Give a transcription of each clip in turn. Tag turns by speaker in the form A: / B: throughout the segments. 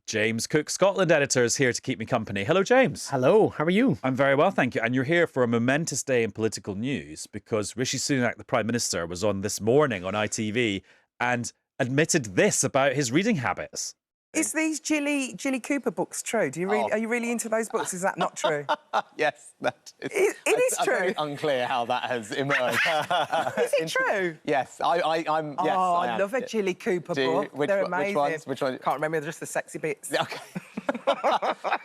A: James Cook, Scotland editor, is here to keep me company. Hello, James.
B: Hello, how are you?
A: I'm very well, thank you. And you're here for a momentous day in political news because Rishi Sunak, the Prime Minister, was on this morning on ITV and admitted this about his reading habits.
C: Is these Jilly Cooper books true? Are you really into those books? Is that not true?
D: Yes, that is.
C: It is true.
D: Very unclear how that has emerged.
C: Is it true?
D: Yes, I'm. Yes,
C: Oh,
D: I
C: love a Jilly Cooper book. They're amazing.
D: Which ones?
C: Can't remember, they're just the sexy bits.
D: Okay.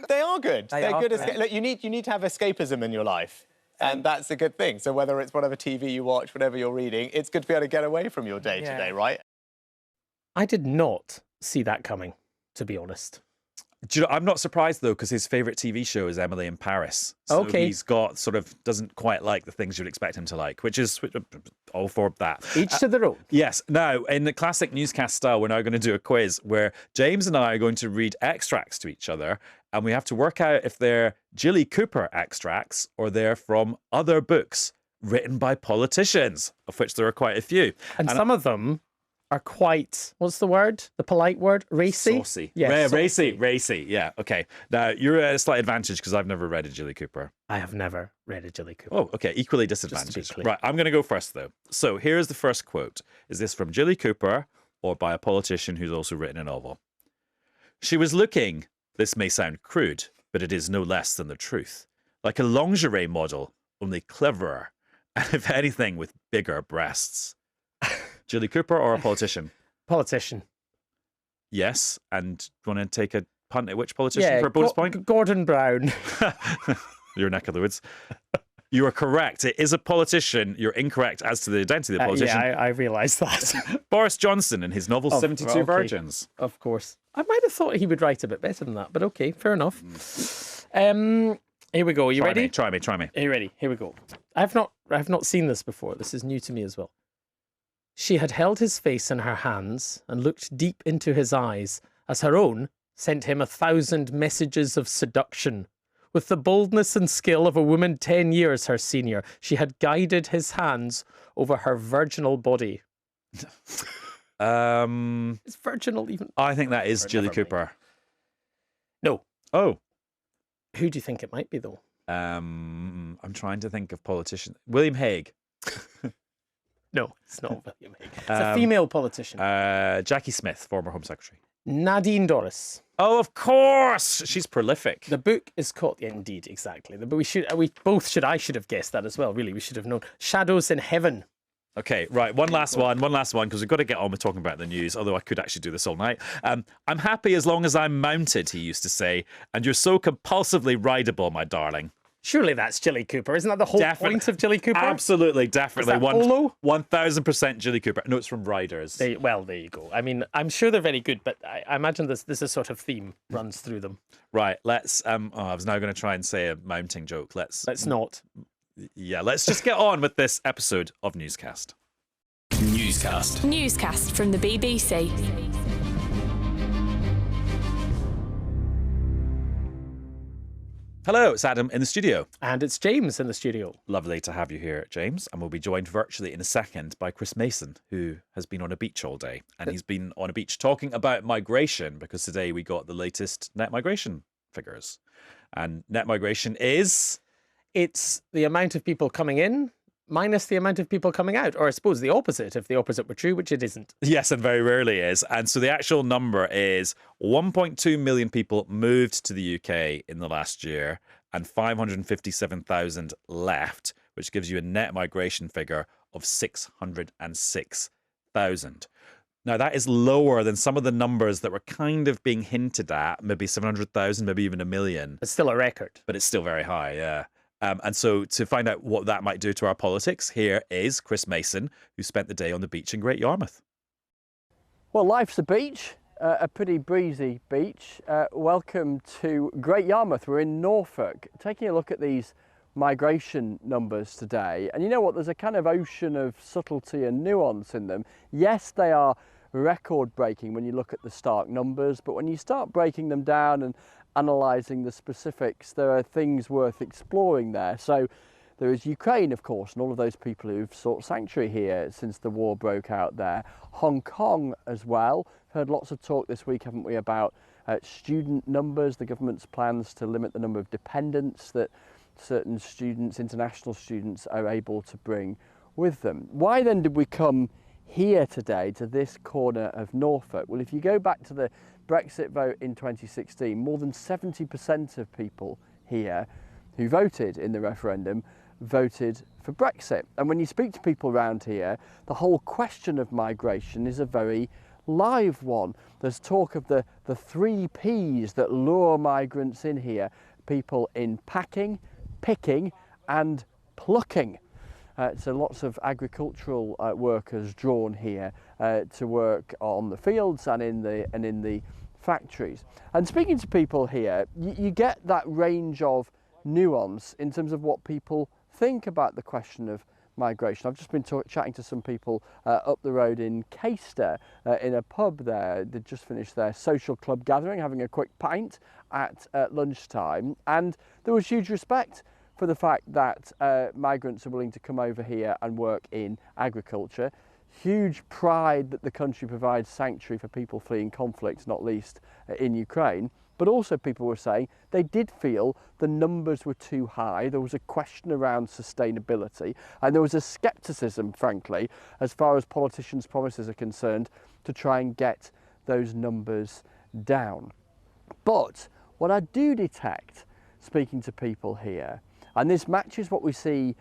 D: They are good.
C: They're
D: good.
C: great.
D: Look, you need to have escapism in your life. And that's a good thing. So whether it's whatever TV you watch, whatever you're reading, it's good to be able to get away from your day-to-day, right?
B: I did not see that coming, to be honest.
A: Do you know, I'm not surprised, though, because his favourite TV show is Emily in Paris. So
B: Okay.
A: he's got doesn't quite like the things you'd expect him to like, which is all for that.
B: Each to their own.
A: Yes. Now, in the classic newscast style, we're now going to do a quiz where James and I are going to read extracts to each other, and we have to work out if they're Jilly Cooper extracts or they're from other books written by politicians, of which there are quite a few.
B: And some of them are quite, what's the word? The polite word? Racy?
A: Saucy.
B: Yeah,
A: Racy. Yeah, okay. Now, you're at a slight advantage because I've never read a Jilly Cooper.
B: I have never read a Jilly Cooper.
A: Oh, okay. Equally
B: Just to be
A: disadvantaged.
B: clear.
A: Right, I'm going to go first, though. So here's the first quote. Is this from Jilly Cooper or by a politician who's also written a novel? She was looking, this may sound crude, but it is no less than the truth, like a lingerie model, only cleverer, and if anything, with bigger breasts. Jilly Cooper or a politician?
B: Politician.
A: Yes. And do you want to take a punt at which politician
B: Yeah,
A: for a bonus point?
B: Gordon Brown.
A: Your neck of the woods. You are correct. It is a politician. You're incorrect as to the identity of the politician.
B: Yeah, I realised that.
A: Boris Johnson in his novel 72
B: okay.
A: Virgins.
B: Of course. I might have thought he would write a bit better than that, but okay, fair enough. Here we go. Are you ready?
A: Try me.
B: Are you ready? Here we go. I've not seen this before. This is new to me as well. She had held his face in her hands and looked deep into his eyes as her own sent him 1,000 messages of seduction. With the boldness and skill of a woman 10 years her senior, she had guided his hands over her virginal body. Is virginal even?
A: I think that is Jilly
B: Never mind.
A: Cooper.
B: No.
A: Oh.
B: Who do you think it might be, though?
A: I'm trying to think of politicians. William Hague.
B: No, it's not William Hague. It's a female politician.
A: Jackie Smith, former Home Secretary.
B: Nadine Dorris.
A: Oh, of course. She's prolific.
B: The book is called, yeah, indeed, exactly. But I should have guessed that as well, really. We should have known. Shadows in Heaven.
A: Okay, right. One last one, because we've got to get on with talking about the news, although I could actually do this all night. I'm happy as long as I'm mounted, he used to say, and you're so compulsively rideable, my darling.
B: Surely that's Jilly Cooper. Isn't that the whole point of Jilly Cooper?
A: Absolutely, definitely.
B: Is that Polo?
A: 1,000% Jilly Cooper. No, it's from Riders.
B: There you go. I mean, I'm sure they're very good, but I imagine this is sort of theme runs through them.
A: Right, let's... I was now going to try and say a mounting joke. Let's
B: not.
A: Yeah, let's just get on with this episode of Newscast.
E: Newscast from the BBC.
A: Hello, it's Adam in the studio.
B: And it's James in the studio.
A: Lovely to have you here, James. And we'll be joined virtually in a second by Chris Mason, who has been on a beach all day. And he's been on a beach talking about migration, because today we got the latest net migration figures. And net migration is...
B: It's the amount of people coming in minus the amount of people coming out, or I suppose the opposite, if the opposite were true, which it isn't.
A: Yes, and very rarely is. And so the actual number is 1.2 million people moved to the UK in the last year and 557,000 left, which gives you a net migration figure of 606,000. Now, that is lower than some of the numbers that were kind of being hinted at, maybe 700,000, maybe even 1 million.
B: It's still a record.
A: But it's still very high, yeah. And so to find out what that might do to our politics, here is Chris Mason, who spent the day on the beach in Great Yarmouth.
F: Well, life's a beach, a pretty breezy beach. Welcome to Great Yarmouth. We're in Norfolk, taking a look at these migration numbers today. And you know what? There's a kind of ocean of subtlety and nuance in them. Yes, they are record-breaking when you look at the stark numbers, but when you start breaking them down and analysing the specifics, there are things worth exploring there. So there is Ukraine, of course, and all of those people who've sought sanctuary here since the war broke out there. Hong Kong as well, heard lots of talk this week, haven't we, about student numbers, the government's plans to limit the number of dependents that certain students, international students, are able to bring with them. Why then did we come here today to this corner of Norfolk? Well, if you go back to the Brexit vote in 2016, more than 70% of people here who voted in the referendum voted for Brexit. And when you speak to people around here, the whole question of migration is a very live one. There's talk of the 3 Ps that lure migrants in here: people in packing, picking and plucking. So lots of agricultural workers drawn here to work on the fields and in the factories. And speaking to people here, you get that range of nuance in terms of what people think about the question of migration. I've just been chatting to some people up the road in Caister in a pub there. They'd just finished their social club gathering, having a quick pint at lunchtime, and there was huge respect for the fact that migrants are willing to come over here and work in agriculture. Huge pride that the country provides sanctuary for people fleeing conflict, not least in Ukraine. But also people were saying they did feel the numbers were too high. There was a question around sustainability, and there was a scepticism, frankly, as far as politicians' promises are concerned, to try and get those numbers down. But what I do detect, speaking to people here, and this matches what we see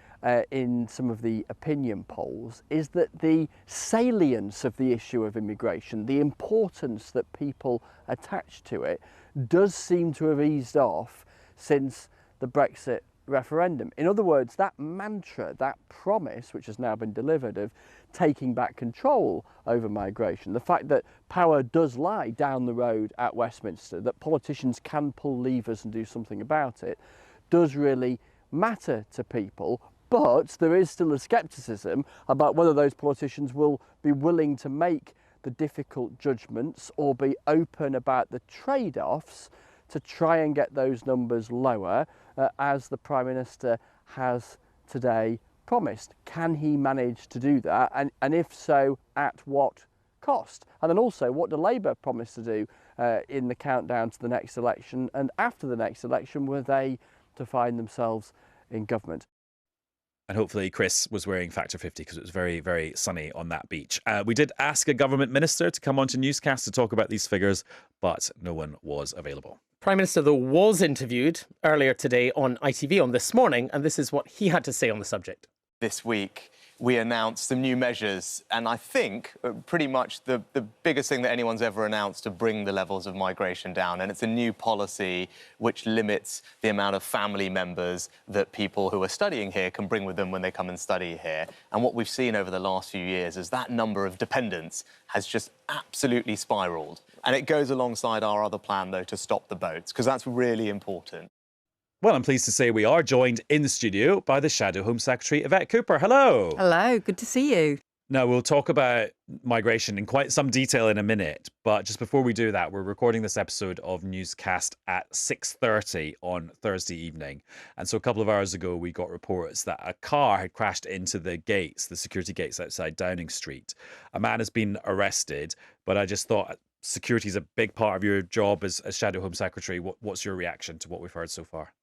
F: in some of the opinion polls, is that the salience of the issue of immigration, the importance that people attach to it, does seem to have eased off since the Brexit referendum. In other words, that mantra, that promise, which has now been delivered, of taking back control over migration, the fact that power does lie down the road at Westminster, that politicians can pull levers and do something about it, does really matter to people. But there is still a scepticism about whether those politicians will be willing to make the difficult judgments or be open about the trade-offs to try and get those numbers lower, as the Prime Minister has today promised. Can he manage to do that? And if so, at what cost? And then also, what do Labour promise to do in the countdown to the next election? And after the next election, were they to find themselves in government?
A: And hopefully Chris was wearing Factor 50 because it was very, very sunny on that beach. We did ask a government minister to come onto Newscast to talk about these figures, but no one was available.
B: Prime Minister, though, was interviewed earlier today on ITV, on This Morning, and this is what he had to say on the subject.
D: This week, we announced some new measures, and I think pretty much the biggest thing that anyone's ever announced to bring the levels of migration down. And it's a new policy which limits the amount of family members that people who are studying here can bring with them when they come and study here. And what we've seen over the last few years is that number of dependents has just absolutely spiraled. And it goes alongside our other plan, though, to stop the boats, because that's really important.
A: Well, I'm pleased to say we are joined in the studio by the Shadow Home Secretary, Yvette Cooper. Hello.
E: Hello, good to see you.
A: Now, we'll talk about migration in quite some detail in a minute, but just before we do that, we're recording this episode of Newscast at 6:30 on Thursday evening. And so a couple of hours ago, we got reports that a car had crashed into the gates, the security gates outside Downing Street. A man has been arrested, but I just thought security is a big part of your job as Shadow Home Secretary. What's your reaction to what we've heard so far?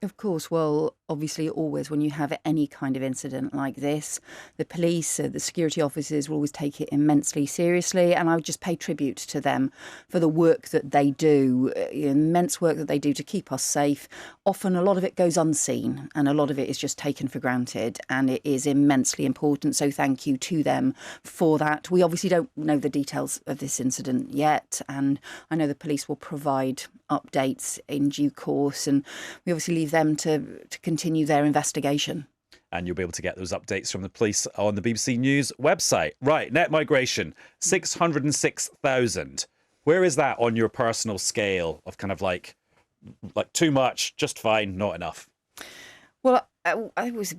E: Of course, well, obviously always when you have any kind of incident like this, the police, the security officers will always take it immensely seriously, and I would just pay tribute to them for the work that they do, immense work that they do to keep us safe. Often a lot of it goes unseen and a lot of it is just taken for granted, and it is immensely important, so thank you to them for that. We obviously don't know the details of this incident yet, and I know the police will provide updates in due course, and we obviously leave them to continue their investigation.
A: And you'll be able to get those updates from the police on the BBC News website. Right, net migration, 606,000. Where is that on your personal scale of kind of like too much, just fine, not enough?
E: Well,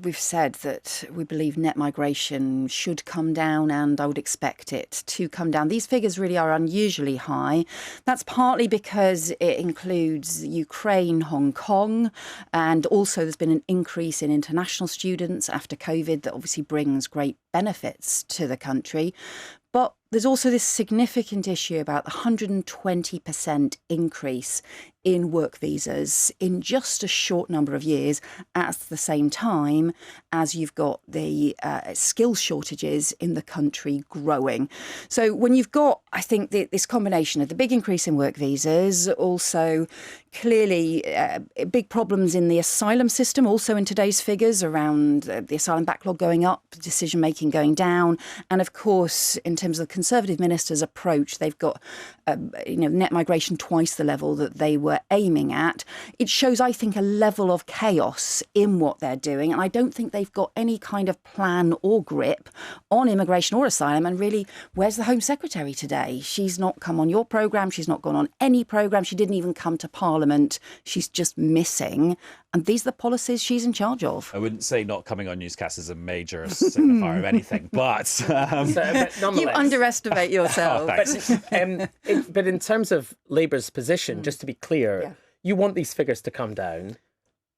E: we've said that we believe net migration should come down, and I would expect it to come down. These figures really are unusually high. That's partly because it includes Ukraine, Hong Kong, and also there's been an increase in international students after COVID that obviously brings great benefits to the country. But there's also this significant issue about the 120% increase in work visas in just a short number of years, at the same time as you've got the skill shortages in the country growing. So when you've got, I think, this combination of the big increase in work visas, also clearly big problems in the asylum system, also in today's figures around the asylum backlog going up, decision making going down, and of course, in terms of the Conservative minister's approach, they've got net migration twice the level that they were aiming at. It shows, I think, a level of chaos in what they're doing, and I don't think they've got any kind of plan or grip on immigration or asylum. And really, where's the Home Secretary today? She's not come on your programme, she's not gone on any programme, she didn't even come to Parliament, she's just missing. And these are the policies she's in charge of.
A: I wouldn't say not coming on Newscast is a major signifier of anything, but...
E: You underestimate yourself.
B: But in terms of Labour's position, just to be clear, you want these figures to come down.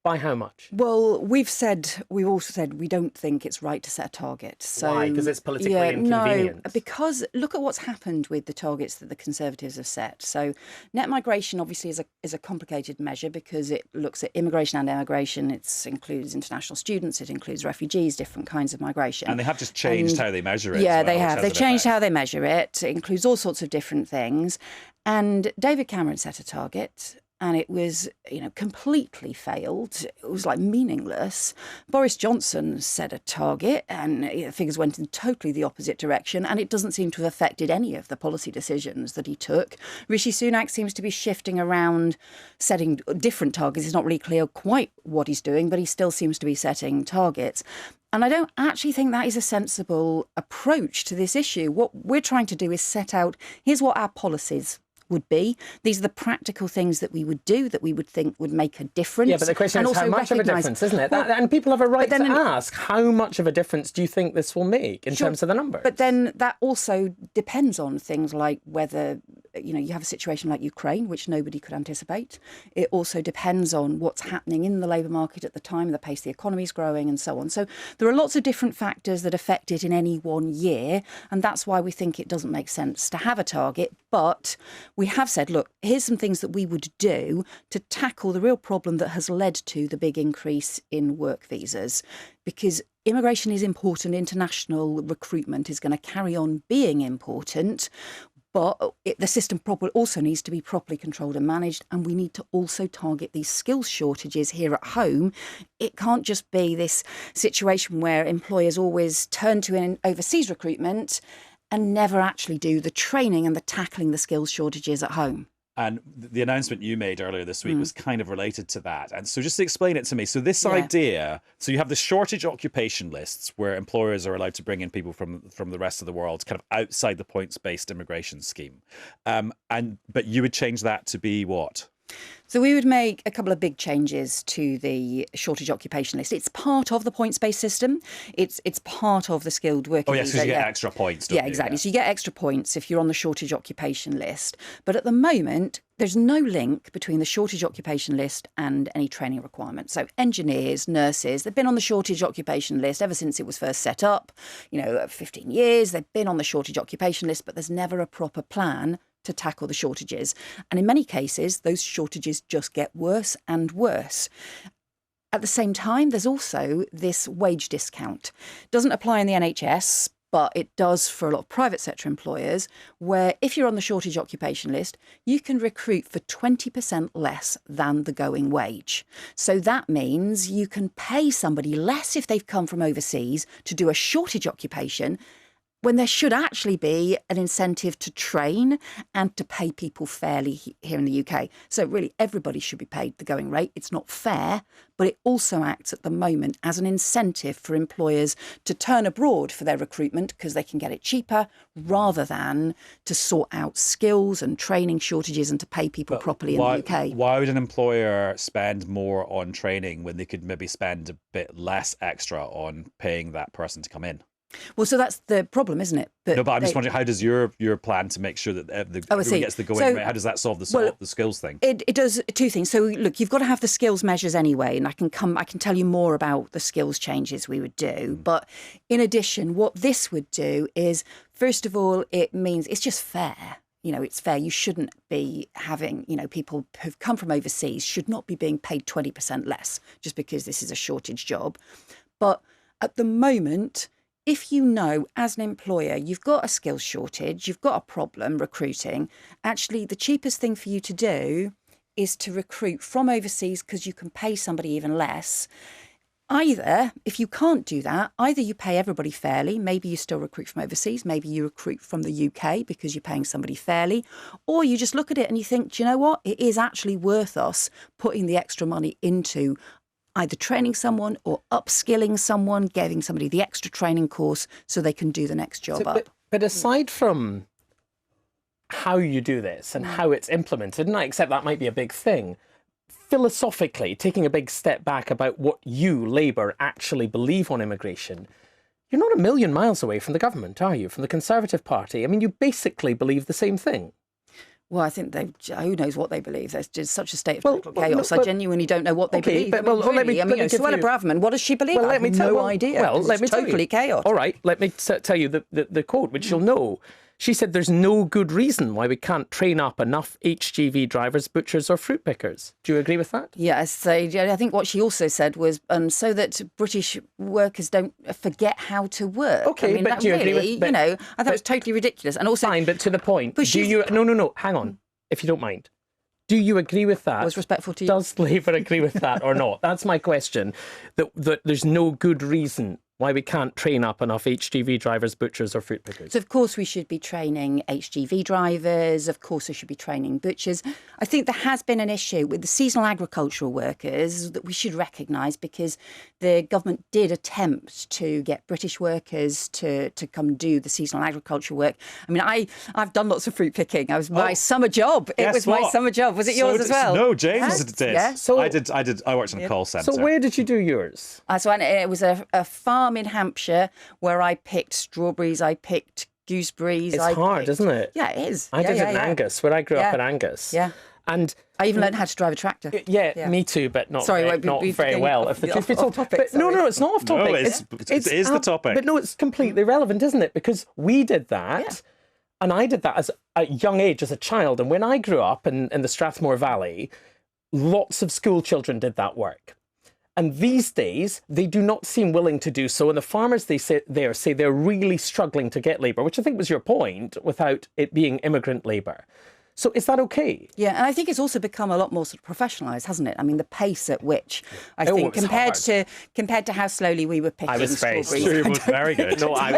B: By how much?
E: Well, we've also said we don't think it's right to set a target. So,
B: why? Because it's politically inconvenient?
E: No, because look at what's happened with the targets that the Conservatives have set. So net migration obviously is a complicated measure because it looks at immigration and emigration. It includes international students, it includes refugees, different kinds of migration.
A: And they have just changed how they measure it.
E: Yeah,
A: as well,
E: they have. They've changed how they measure it. It includes all sorts of different things. And David Cameron set a target, and it was, completely failed. It was like meaningless. Boris Johnson set a target, and figures went in totally the opposite direction, and it doesn't seem to have affected any of the policy decisions that he took. Rishi Sunak seems to be shifting around, setting different targets. It's not really clear quite what he's doing, but he still seems to be setting targets. And I don't actually think that is a sensible approach to this issue. What we're trying to do is set out, here's what our policies would be. These are the practical things that we would do, that we would think would make a difference.
B: Yeah, but the question is how much of a difference, isn't it? And people have a right to ask, how much of a difference do you think this will make in terms of the numbers?
E: But then that also depends on things like whether, you have a situation like Ukraine, which nobody could anticipate. It also depends on what's happening in the labour market at the time, the pace the economy is growing and so on. So there are lots of different factors that affect it in any one year, and that's why we think it doesn't make sense to have a target. But we have said, look, here's some things that we would do to tackle the real problem that has led to the big increase in work visas, because immigration is important. International recruitment is going to carry on being important. But the system also needs to be properly controlled and managed, and we need to also target these skills shortages here at home. It can't just be this situation where employers always turn to an overseas recruitment and never actually do the training and the tackling the skills shortages at home.
A: And the announcement you made earlier this week was kind of related to that. And so just to explain it to me. So this idea, so you have the shortage occupation lists where employers are allowed to bring in people from the rest of the world, kind of outside the points-based immigration scheme. But you would change that to be what?
E: So we would make a couple of big changes to the shortage occupation list. It's part of the points-based system. It's part of the skilled worker visa.
A: So you get extra points, don't you?
E: Exactly. Yeah. So you get extra points if you're on the shortage occupation list. But at the moment, there's no link between the shortage occupation list and any training requirements. So engineers, nurses, they've been on the shortage occupation list ever since it was first set up. 15 years, they've been on the shortage occupation list, but there's never a proper plan to tackle the shortages. And in many cases, those shortages just get worse and worse. At the same time, there's also this wage discount. It doesn't apply in the NHS, but it does for a lot of private sector employers, where if you're on the shortage occupation list, you can recruit for 20% less than the going wage. So that means you can pay somebody less if they've come from overseas to do a shortage occupation, when there should actually be an incentive to train and to pay people fairly here in the UK. So really, everybody should be paid the going rate. It's not fair, but it also acts at the moment as an incentive for employers to turn abroad for their recruitment because they can get it cheaper, rather than to sort out skills and training shortages and to pay people properly in the UK.
A: Why would an employer spend more on training when they could maybe spend a bit less extra on paying that person to come in?
E: Well, so that's the problem, isn't it?
A: No, but I'm just wondering, how does your plan to make sure that everyone gets the going rate, how does that solve the skills thing?
E: It does two things. So look, you've got to have the skills measures anyway, and I can tell you more about the skills changes we would do. But in addition, what this would do is, first of all, it means it's just fair. It's fair. You shouldn't be having, people who've come from overseas should not be being paid 20% less just because this is a shortage job. But at the moment, if you know as an employer you've got a skills shortage, you've got a problem recruiting, actually the cheapest thing for you to do is to recruit from overseas because you can pay somebody even less. Either, if you can't do that, either you pay everybody fairly, maybe you still recruit from overseas, maybe you recruit from the UK because you're paying somebody fairly, or you just look at it and you think, do you know what? It is actually worth us putting the extra money into either training someone or upskilling someone, giving somebody the extra training course so they can do the next job up.
B: But aside from how you do this and how it's implemented, and I accept that might be a big thing, philosophically, taking a big step back about what you, Labour, actually believe on immigration, you're not a million miles away from the government, are you? From the Conservative Party. I mean, you basically believe the same thing.
E: Well, I think who knows what they believe. There's just such a state of total chaos. I genuinely don't know what they believe.
B: But,
E: let me Suella Braverman, what does she believe? I have no idea.
B: Well, let me
E: totally
B: tell you.
E: Chaos.
B: All right, let me tell you the quote, which you'll know. She said there's no good reason why we can't train up enough HGV drivers, butchers or fruit pickers. Do you agree with that?
E: Yes. I think what she also said was so that British workers don't forget how to work.
B: Okay, but do you agree with...
E: I thought it was totally ridiculous. And also...
B: Fine, but to the point. No, hang on, if you don't mind. Do you agree with that?
E: I was respectful to you.
B: Does Labour agree with that or not? That's my question. That there's no good reason why we can't train up enough HGV drivers, butchers or fruit pickers.
E: So, of course, we should be training HGV drivers. Of course, we should be training butchers. I think there has been an issue with the seasonal agricultural workers that we should recognise, because the government did attempt to get British workers to come do the seasonal agricultural work. I mean, I've done lots of fruit picking. I was my summer job. It was my summer job. Was it yours as well?
A: No, James did.
E: Yeah.
A: So I worked in a call centre.
B: So where did you do yours?
E: So it was a farm in Hampshire where I picked strawberries, I picked gooseberries.
B: It's hard, isn't it?
E: Yeah, it is.
B: I did it in Angus, where I grew up in Angus.
E: Yeah.
B: And
E: I even learned how to drive a tractor.
B: Yeah, me too, but not not very well. If the truth be told,
E: topic,
B: no, it's not off topic.
A: No, it is the topic.
B: But no, it's completely relevant, isn't it? Because we did that, and I did that as a young age, as a child. And when I grew up in the Strathmore Valley, lots of school children did that work. And these days, they do not seem willing to do so. And the farmers say they're really struggling to get labour, which I think was your point, without it being immigrant labour. So is that okay?
E: Yeah, and I think it's also become a lot more sort of professionalised, hasn't it? I mean, the pace at which I think compared to how slowly we were picking strawberries.
A: It was very good.
B: No, I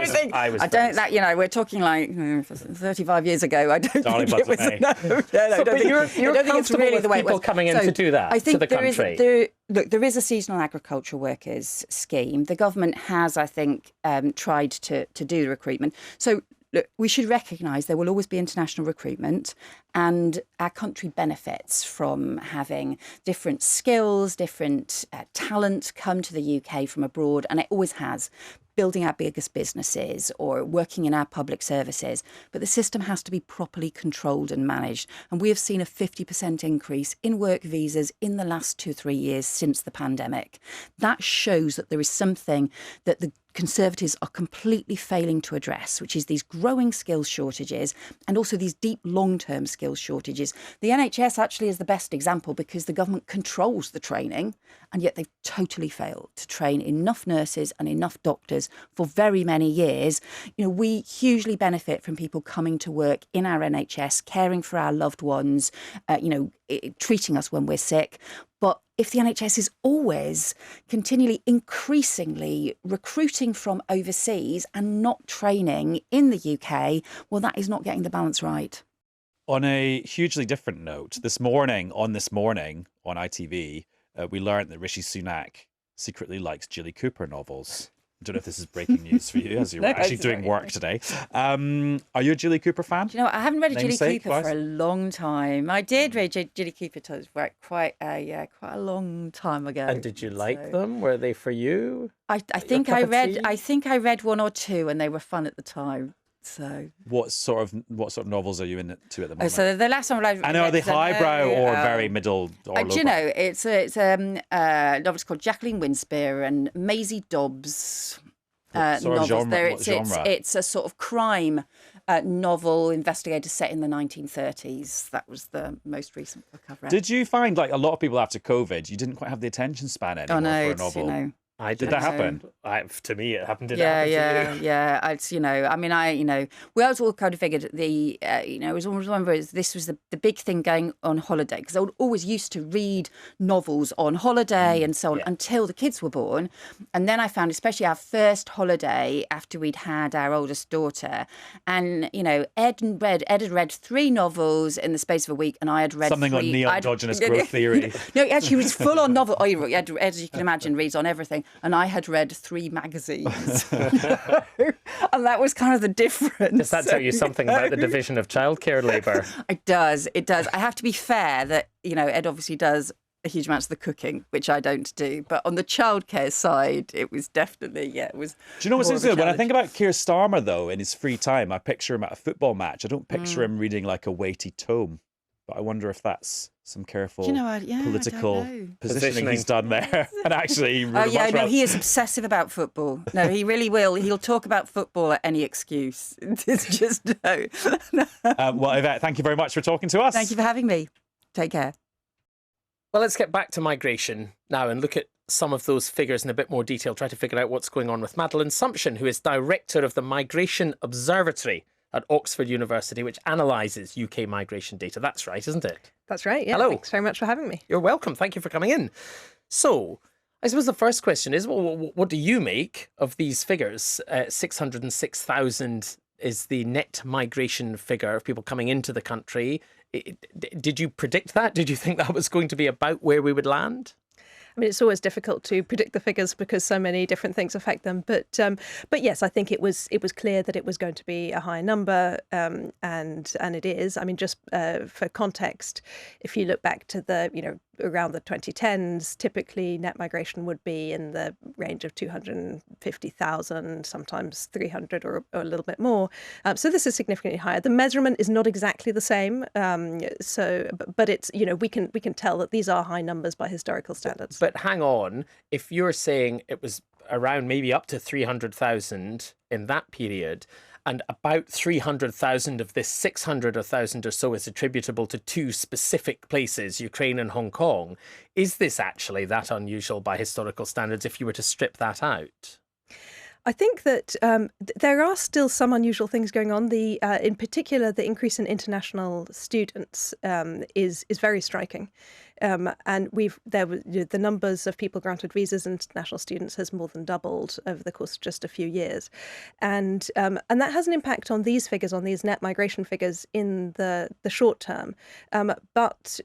B: was.
E: I don't. That we're talking like 35 years ago. I don't think it was.
B: You're comfortable with people coming in to do that.
E: I think
B: to the country.
E: There is a seasonal agricultural workers scheme. The government has, I think, tried to do the recruitment. So. Look, we should recognise there will always be international recruitment, and our country benefits from having different skills, different talent come to the UK from abroad, and it always has. Building our biggest businesses or working in our public services. But the system has to be properly controlled and managed. And we have seen a 50% increase in work visas in the last 2-3 years since the pandemic. That shows that there is something that the Conservatives are completely failing to address, which is these growing skills shortages and also these deep long-term skills shortages. The NHS actually is the best example because the government controls the training, and yet they've totally failed to train enough nurses and enough doctors for very many years. We hugely benefit from people coming to work in our NHS, caring for our loved ones, treating us when we're sick. But if the NHS is always continually increasingly recruiting from overseas and not training in the UK, well, that is not getting the balance right.
A: On a hugely different note, this morning on ITV, we learned that Rishi Sunak secretly likes Jilly Cooper novels. I don't know if this is breaking news for you as you're
E: No,
A: actually
E: it's
A: doing
E: very
A: work today. Are you a Julie Cooper fan?
E: Do you know what? I haven't read a Julie
A: Namesake,
E: Cooper for
A: wise?
E: a long time. I did read Julie Cooper quite a long time ago.
B: And did you like
E: So-
B: them? Were they for you?
E: I think
B: cup
E: I
B: of
E: read
B: tea?
E: I think I read one or two, and they were fun at the time. So,
A: What sort of novels are you into at the moment?
E: so the last one I read.
A: I know, are they
E: so no,
A: highbrow or very middle or
E: do you
A: lowbrow?
E: know, it's a novelist called Jacqueline Winspear and Maisie Dobbs.
A: What sort of
E: Novels.
A: genre- what genre?
E: It's a sort of crime novel investigator set in the 1930s. That was the most recent book I've read.
A: Did you find, like a lot of people after COVID, you didn't quite have the attention span anymore
E: Oh no,
A: for a
E: it's,
A: novel?
E: you know.
B: I
A: Did that happen?
B: To me, it happened. Did
E: Yeah,
B: it happen to you?
E: yeah. It's, you know, I mean, we always all kind of figured I was always remember this was the big thing going on holiday, because I would always used to read novels on holiday and so on until the kids were born. And then I found, especially our first holiday after we'd had our oldest daughter, and, you know, Ed had read 3 novels in the space of a week, and I had read
A: Something on neo-endogenous growth theory.
E: No, actually, it was full on novel. Ed, as you can imagine, reads on everything. And I had read 3 magazines. And that was kind of the difference.
B: Does that tell you something about the division of childcare labour?
E: It does. I have to be fair that, you know, Ed obviously does a huge amount of the cooking, which I don't do. But on the childcare side, it was definitely, it was.
A: Do you know what's
E: more of a
A: interesting? When I
E: challenge.
A: think about Keir Starmer, though, in his free time, I picture him at a football match. I don't picture him reading like a weighty tome. But I wonder if that's some careful
E: Do you know what? Yeah, I don't
A: political
E: know.
A: positioning he's done there. And actually,
E: Oh yeah, no, he is obsessive about football. No, he really will. He'll talk about football at any excuse. It's just no.
A: Well, Yvette, thank you very much for talking to us.
E: Thank you for having me. Take care.
B: Well, let's get back to migration now and look at some of those figures in a bit more detail, try to figure out what's going on with Madeleine Sumption, who is director of the Migration Observatory at Oxford University, which analyses UK migration data. That's right, isn't it?
G: That's right, yeah.
B: Hello.
G: Thanks very much for having me.
B: You're welcome. Thank you for coming in. So, I suppose the first question is, what do you make of these figures? 606,000 is the net migration figure of people coming into the country. Did you predict that? Did you think that was going to be about where we would land?
G: I mean, it's always difficult to predict the figures because so many different things affect them. But yes, I think it was clear that it was going to be a high number, and it is. I mean, just for context, if you look back to around the 2010s, typically net migration would be in the range of 250,000, sometimes 300 or a little bit more. So this is significantly higher. The measurement is not exactly the same. But it's, we can tell that these are high numbers by historical standards.
B: But hang on, if you're saying it was around maybe up to 300,000 in that period, and about 300,000 of this 600,000 or so is attributable to 2 specific places, Ukraine and Hong Kong, is this actually that unusual by historical standards if you were to strip that out?
G: I think that there are still some unusual things going on. In particular, the increase in international students is very striking. And the numbers of people granted visas and international students has more than doubled over the course of just a few years, and that has an impact on these figures, on these net migration figures in the short term. But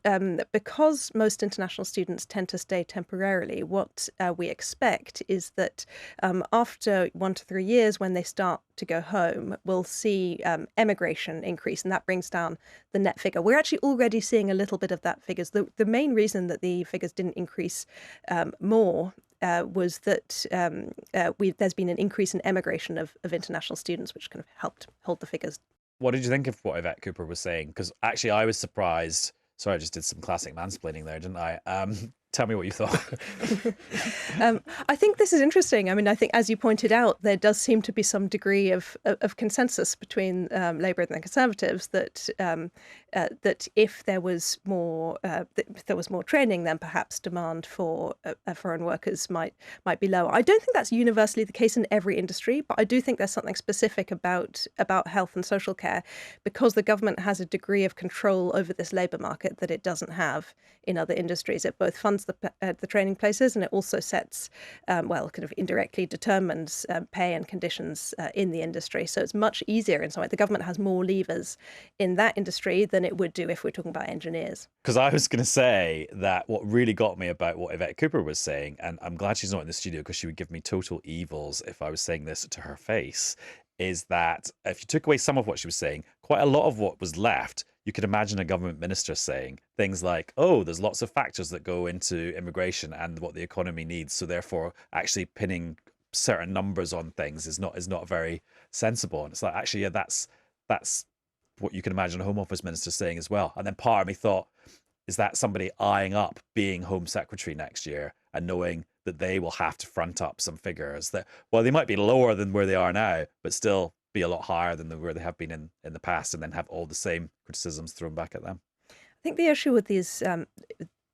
G: because most international students tend to stay temporarily, what we expect is that after 1 to 3 years, when they start to go home, we'll see emigration increase, and that brings down the net figure. We're actually already seeing a little bit of that figures. The main reason that the figures didn't increase more was that there's been an increase in emigration of international students, which kind of helped hold the figures.
A: What did you think of what Yvette Cooper was saying? Because actually I was surprised. Sorry, I just did some classic mansplaining there, didn't I? Tell me what you thought.
G: I think this is interesting. I mean, I think, as you pointed out, there does seem to be some degree of consensus between Labour and the Conservatives that if there was more training, then perhaps demand for foreign workers might be lower. I don't think that's universally the case in every industry, but I do think there's something specific about health and social care, because the government has a degree of control over this labour market that it doesn't have in other industries. It both funds runs the training places, and it also sets, kind of indirectly determines pay and conditions in the industry. So it's much easier in some way. The government has more levers in that industry than it would do if we're talking about engineers.
A: Because I was going to say that what really got me about what Yvette Cooper was saying, and I'm glad she's not in the studio because she would give me total evils if I was saying this to her face, is that if you took away some of what she was saying, quite a lot of what was left, you could imagine a government minister saying things like, oh, there's lots of factors that go into immigration and what the economy needs, so therefore actually pinning certain numbers on things is not very sensible. And it's like, actually, yeah, that's what you can imagine a Home Office minister saying as well. And then part of me thought, is that somebody eyeing up being Home Secretary next year and knowing that they will have to front up some figures that, well, they might be lower than where they are now, but still be a lot higher than where they have been in the past, and then have all the same criticisms thrown back at them?
G: I think the issue with these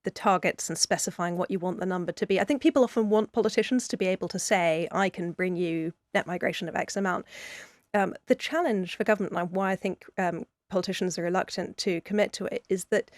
G: the targets and specifying what you want the number to be, I think people often want politicians to be able to say, I can bring you net migration of X amount. The challenge for government, and why I think politicians are reluctant to commit to it, is that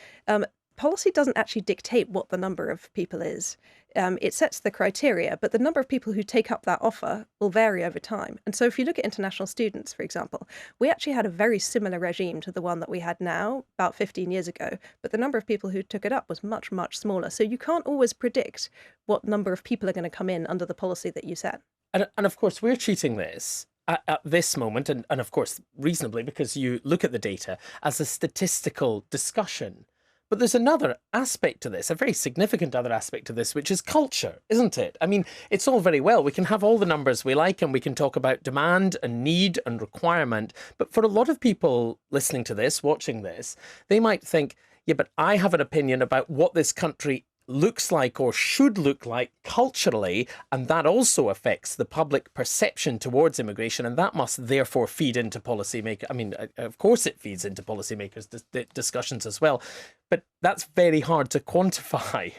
G: policy doesn't actually dictate what the number of people is. It sets the criteria, but the number of people who take up that offer will vary over time. And so if you look at international students, for example, we actually had a very similar regime to the one that we had now about 15 years ago, but the number of people who took it up was much, much smaller. So you can't always predict what number of people are going to come in under the policy that you set.
B: And of course, we're treating this at this moment, and of course, reasonably, because you look at the data, as a statistical discussion. But there's another aspect to this, a very significant other aspect to this, which is culture, isn't it? I mean, it's all very well. We can have all the numbers we like, and we can talk about demand and need and requirement. But for a lot of people listening to this, watching this, they might think, yeah, but I have an opinion about what this country looks like or should look like culturally, and that also affects the public perception towards immigration, and that must therefore feed into policymakers. I mean, of course it feeds into policymakers' discussions as well, but that's very hard to quantify.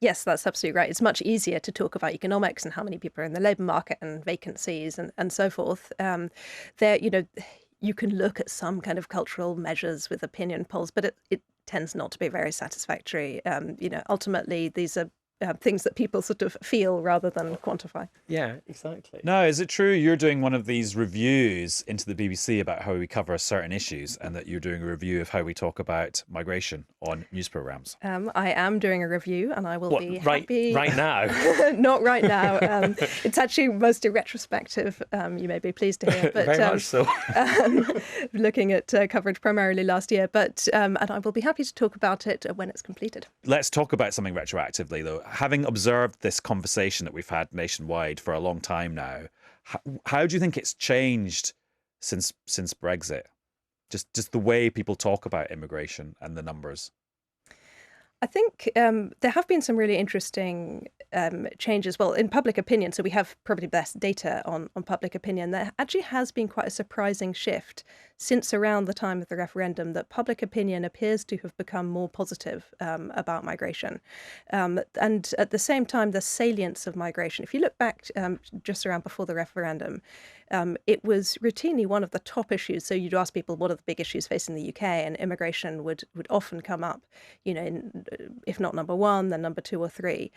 G: Yes, that's absolutely right. It's much easier to talk about economics and how many people are in the labour market and vacancies and so forth. You can look at some kind of cultural measures with opinion polls, but it tends not to be very satisfactory. Ultimately, these are things that people sort of feel rather than quantify.
B: Yeah, exactly.
A: Now, is it true you're doing one of these reviews into the BBC about how we cover certain issues, and that you're doing a review of how we talk about migration on news programmes?
G: I am doing a review, and I will be happy.
B: Right now?
G: Not right now. It's actually mostly retrospective, you may be pleased to hear. But,
B: very much so.
G: Looking at coverage primarily last year, but and I will be happy to talk about it when it's completed.
A: Let's talk about something retroactively, though. Having observed this conversation that we've had nationwide for a long time now, how do you think it's changed since Brexit? Just the way people talk about immigration and the numbers.
G: I think there have been some really interesting changes, well, in public opinion. So we have probably best data on public opinion. There actually has been quite a surprising shift since around the time of the referendum, that public opinion appears to have become more positive about migration. And at the same time, the salience of migration, if you look back just around before the referendum, it was routinely one of the top issues. So you'd ask people, what are the big issues facing the UK? And immigration would often come up, if not number one, then number 2 or 3.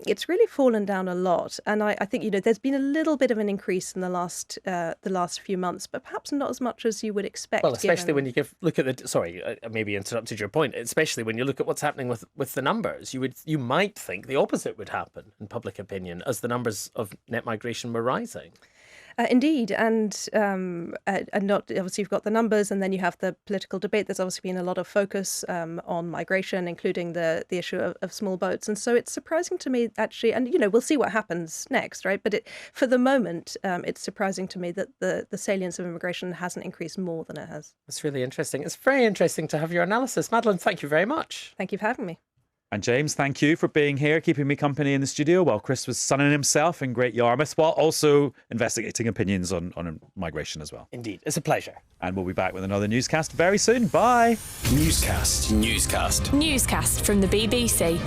G: It's really fallen down a lot. And I think, there's been a little bit of an increase in the last few months, but perhaps not as much as you would expect.
B: Well, especially when you look at the, sorry, I maybe interrupted your point, especially when you look at what's happening with the numbers. You might think the opposite would happen in public opinion as the numbers of net migration were rising.
G: Indeed, and not obviously you've got the numbers, and then you have the political debate. There's obviously been a lot of focus on migration, including the issue of small boats, and so it's surprising to me actually. And we'll see what happens next, right? But for the moment, it's surprising to me that the salience of immigration hasn't increased more than it has.
B: That's really interesting. It's very interesting to have your analysis, Madeleine. Thank you very much.
G: Thank you for having me.
A: And James, thank you for being here, keeping me company in the studio while Chris was sunning himself in Great Yarmouth, while also investigating opinions on migration as well.
B: Indeed. It's a pleasure.
A: And we'll be back with another newscast very soon. Bye.
H: Newscast from the BBC.